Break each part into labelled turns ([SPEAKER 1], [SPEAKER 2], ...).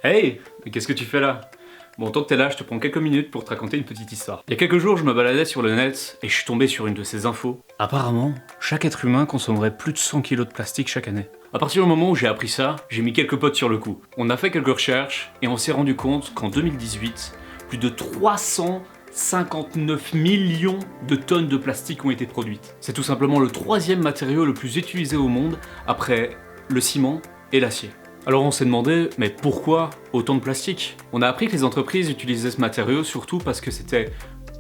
[SPEAKER 1] Hey, mais qu'est-ce que tu fais là? Bon, tant que t'es là, je te prends quelques minutes pour te raconter une petite histoire. Il y a quelques jours, je me baladais sur le net et je suis tombé sur une de ces infos. Apparemment, chaque être humain consommerait plus de 100 kilos de plastique chaque année. À partir du moment où j'ai appris ça, j'ai mis quelques potes sur le coup. On a fait quelques recherches et on s'est rendu compte qu'en 2018, plus de 359 millions de tonnes de plastique ont été produites. C'est tout simplement le troisième matériau le plus utilisé au monde après le ciment et l'acier. Alors on s'est demandé, mais pourquoi autant de plastique? On a appris que les entreprises utilisaient ce matériau surtout parce que c'était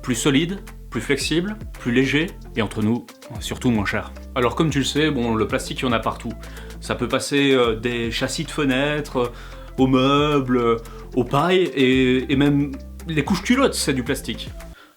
[SPEAKER 1] plus solide, plus flexible, plus léger, et entre nous, surtout moins cher. Alors comme tu le sais, bon, le plastique il y en a partout. Ça peut passer des châssis de fenêtres, aux meubles, aux pailles, et même les couches culottes, c'est du plastique.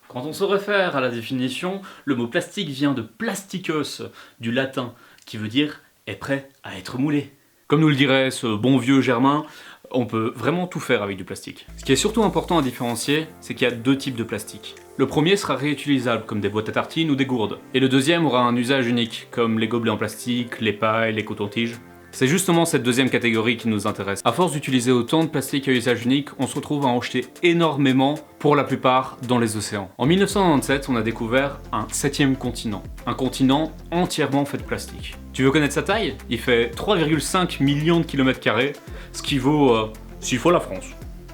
[SPEAKER 1] Quand on se réfère à la définition, le mot plastique vient de plasticos, du latin, qui veut dire « est prêt à être moulé ». Comme nous le dirait ce bon vieux Germain, on peut vraiment tout faire avec du plastique. Ce qui est surtout important à différencier, c'est qu'il y a deux types de plastique. Le premier sera réutilisable, comme des boîtes à tartines ou des gourdes. Et le deuxième aura un usage unique, comme les gobelets en plastique, les pailles, les cotons-tiges. C'est justement cette deuxième catégorie qui nous intéresse. À force d'utiliser autant de plastique à usage unique, on se retrouve à en jeter énormément, pour la plupart dans les océans. En 1997, on a découvert un 7e continent. Un continent entièrement fait de plastique. Tu veux connaître sa taille? Il fait 3,5 millions de kilomètres carrés, ce qui vaut 6 fois la France.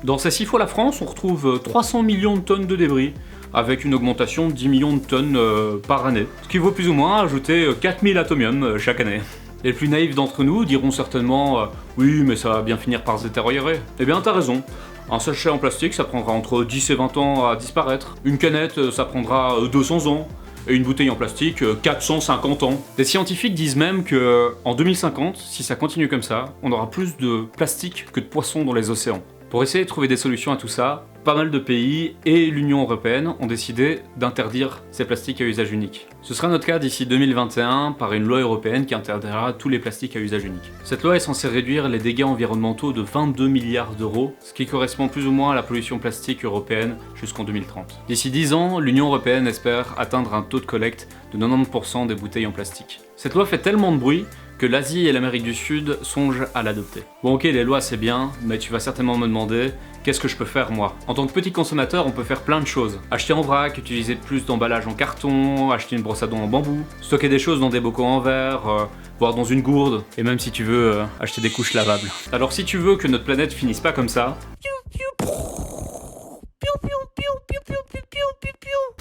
[SPEAKER 1] Dans ces 6 fois la France, on retrouve 300 millions de tonnes de débris, avec une augmentation de 10 millions de tonnes par année, ce qui vaut plus ou moins ajouter 4000 atomiums chaque année. Les plus naïfs d'entre nous diront certainement oui, mais ça va bien finir par se détériorer. Eh bien, t'as raison. Un sachet en plastique, ça prendra entre 10 et 20 ans à disparaître. Une canette, ça prendra 200 ans. Et une bouteille en plastique, 450 ans. Des scientifiques disent même que en 2050, si ça continue comme ça, on aura plus de plastique que de poissons dans les océans. Pour essayer de trouver des solutions à tout ça, pas mal de pays et l'Union Européenne ont décidé d'interdire ces plastiques à usage unique. Ce sera notre cas d'ici 2021 par une loi européenne qui interdira tous les plastiques à usage unique. Cette loi est censée réduire les dégâts environnementaux de 22 milliards d'euros, ce qui correspond plus ou moins à la pollution plastique européenne jusqu'en 2030. D'ici 10 ans, l'Union Européenne espère atteindre un taux de collecte de 90% des bouteilles en plastique. Cette loi fait tellement de bruit que l'Asie et l'Amérique du Sud songent à l'adopter. Bon ok, les lois c'est bien, mais tu vas certainement me demander qu'est-ce que je peux faire moi? En tant que petit consommateur, on peut faire plein de choses. Acheter en vrac, utiliser plus d'emballage en carton, acheter une brosse à dents en bambou, stocker des choses dans des bocaux en verre, voire dans une gourde, et même si tu veux, acheter des couches lavables. Alors si tu veux que notre planète finisse pas comme ça,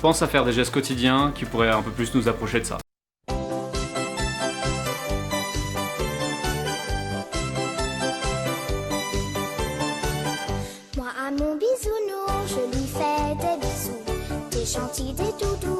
[SPEAKER 1] pense à faire des gestes quotidiens qui pourraient un peu plus nous approcher de ça.
[SPEAKER 2] Moi à mon bisounours, je lui fais des bisous, des gentils, des doudous.